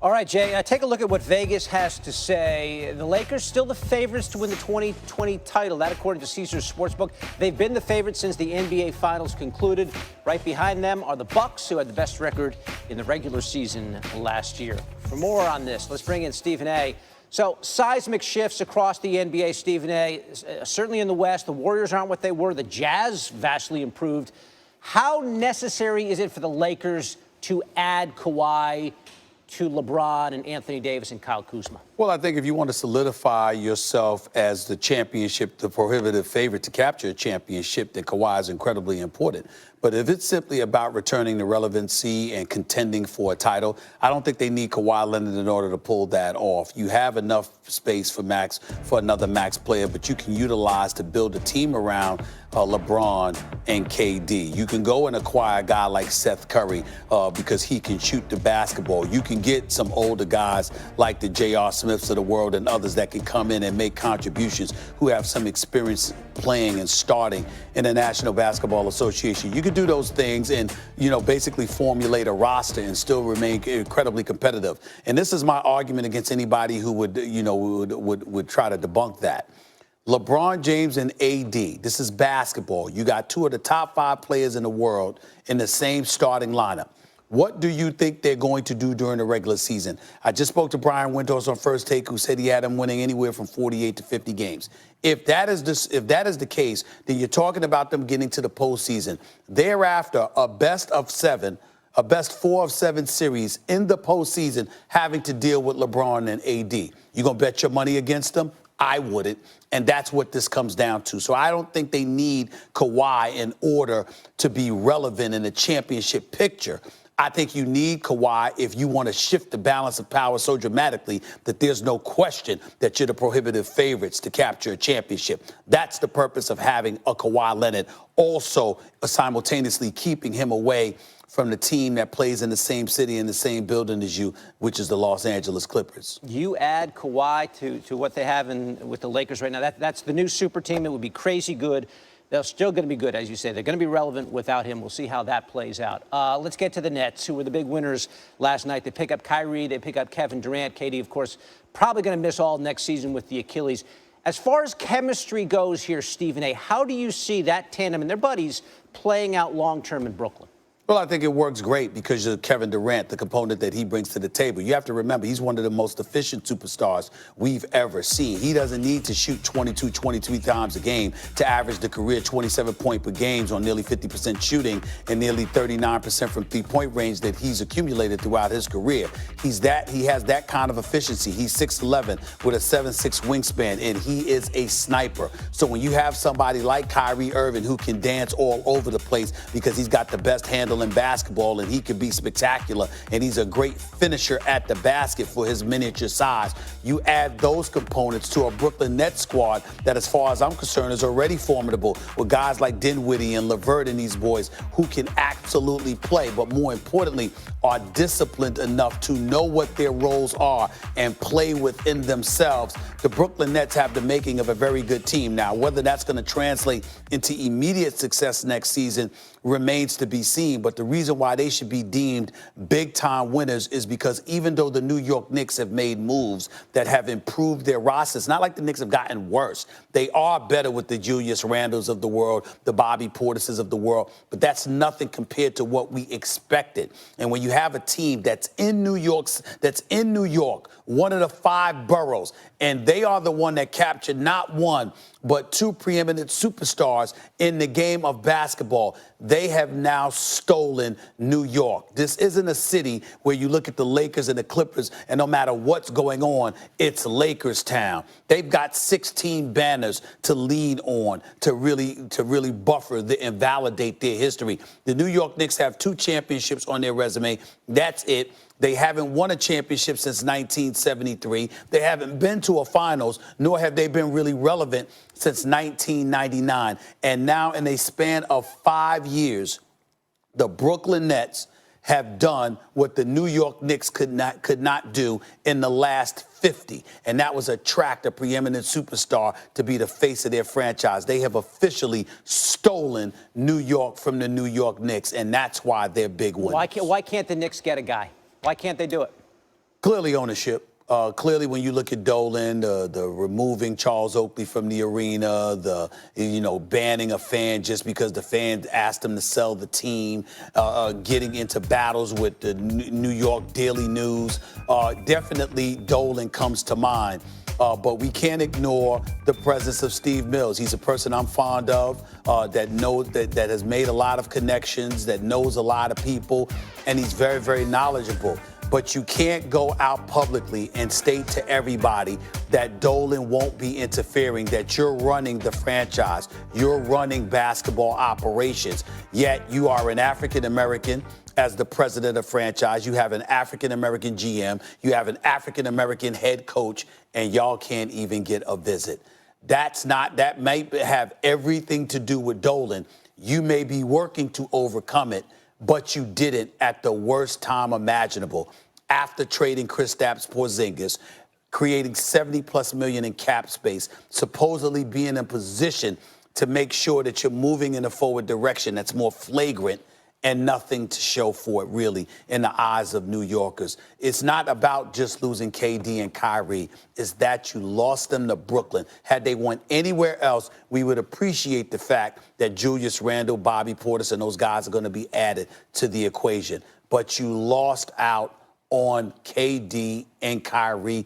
All right, Jay, take a look at what Vegas has to say. The Lakers still the favorites to win the 2020 title. That, according to Caesars Sportsbook. They've been the favorites since the NBA Finals concluded. Right behind them are the Bucks, who had the best record in the regular season last year. For more on this, let's bring in Stephen A. So, seismic shifts across the NBA, Stephen A. Certainly in the West, the Warriors aren't what they were. The Jazz vastly improved. How necessary is it for the Lakers to add Kawhi to LeBron and Anthony Davis and Kyle Kuzma? Well, I think if you want to solidify yourself as the championship, the prohibitive favorite to capture a championship, then Kawhi is incredibly important. But if it's simply about returning to relevancy and contending for a title, I don't think they need Kawhi Leonard in order to pull that off. You have enough space for another max player, but you can utilize to build a team around LeBron and KD. You can go and acquire a guy like Seth Curry because he can shoot the basketball. You can get some older guys like the J.R. Smiths of the world and others that can come in and make contributions, who have some experience playing and starting in the National Basketball Association. You can do those things and, basically formulate a roster and still remain incredibly competitive. And this is my argument against anybody who would try to debunk that. LeBron James and AD, this is basketball. You got two of the top 5 players in the world in the same starting lineup. What do you think they're going to do during the regular season? I just spoke to Brian Windhorst on First Take, who said he had them winning anywhere from 48 to 50 games. If that is the case, then you're talking about them getting to the postseason. Thereafter, a best 4 of 7 series in the postseason, having to deal with LeBron and AD. You gonna bet your money against them? I wouldn't. And that's what this comes down to. So I don't think they need Kawhi in order to be relevant in the championship picture. I think you need Kawhi if you want to shift the balance of power so dramatically that there's no question that you're the prohibitive favorites to capture a championship. That's the purpose of having a Kawhi Leonard, also simultaneously keeping him away from the team that plays in the same city, in the same building as you, which is the Los Angeles Clippers. You add Kawhi to what they have with the Lakers right now. That's the new super team. It would be crazy good. They're still going to be good, as you say. They're going to be relevant without him. We'll see how that plays out. Let's get to the Nets, who were the big winners last night. They pick up Kyrie. They pick up Kevin Durant. KD, of course, probably going to miss all next season with the Achilles. As far as chemistry goes here, Stephen A., how do you see that tandem and their buddies playing out long-term in Brooklyn? Well, I think it works great because of Kevin Durant, the component that he brings to the table. You have to remember, he's one of the most efficient superstars we've ever seen. He doesn't need to shoot 23 times a game to average the career 27 points per game on nearly 50% shooting and nearly 39% from three-point range that he's accumulated throughout his career. He has that kind of efficiency. He's 6'11" with a 7'6" wingspan, and he is a sniper. So when you have somebody like Kyrie Irving who can dance all over the place because he's got the best handle in basketball and he can be spectacular and he's a great finisher at the basket for his miniature size, you add those components to a Brooklyn Nets squad that, as far as I'm concerned, is already formidable with guys like Dinwiddie and LeVert and these boys who can absolutely play, but more importantly, are disciplined enough to know what their roles are and play within themselves. The Brooklyn Nets have the making of a very good team. Now, whether that's going to translate into immediate success next season remains to be seen, but the reason why they should be deemed big-time winners is because even though the New York Knicks have made moves that have improved their rosters, not like the Knicks have gotten worse. They are better with the Julius Randles of the world, the Bobby Portises of the world, but that's nothing compared to what we expected. And when you have a team that's in New York, one of the 5 boroughs, and they are the one that captured not one, but 2 preeminent superstars in the game of basketball. They have now stolen New York. This isn't a city where you look at the Lakers and the Clippers, and no matter what's going on, it's Lakers town. They've got 16 banners to lean on to really buffer and validate their history. The New York Knicks have 2 championships on their resume. That's it. They haven't won a championship since 1973. They haven't been to a finals, nor have they been really relevant since 1999. And now, in a span of 5 years, the Brooklyn Nets have done what the New York Knicks could not do in the last 50. And that was attract a preeminent superstar to be the face of their franchise. They have officially stolen New York from the New York Knicks, and that's why they're big winners. Why can't the Knicks get a guy? Why can't they do it? Clearly ownership. Clearly, when you look at Dolan, the removing Charles Oakley from the arena, the banning a fan just because the fan asked him to sell the team, getting into battles with the New York Daily News, definitely Dolan comes to mind. But we can't ignore the presence of Steve Mills. He's a person I'm fond of, that has made a lot of connections, that knows a lot of people, and he's very, very knowledgeable. But you can't go out publicly and state to everybody that Dolan won't be interfering, that you're running the franchise, you're running basketball operations, yet you are an African-American as the president of franchise, you have an African-American GM, you have an African-American head coach, and y'all can't even get a visit. That may have everything to do with Dolan. You may be working to overcome it, but you didn't at the worst time imaginable. After trading Kristaps Porzingis, creating $70+ million in cap space, supposedly being in position to make sure that you're moving in a forward direction that's more flagrant, and nothing to show for it, really, in the eyes of New Yorkers. It's not about just losing KD and Kyrie. It's that you lost them to Brooklyn. Had they won anywhere else, we would appreciate the fact that Julius Randle, Bobby Portis, and those guys are going to be added to the equation. But you lost out on KD and Kyrie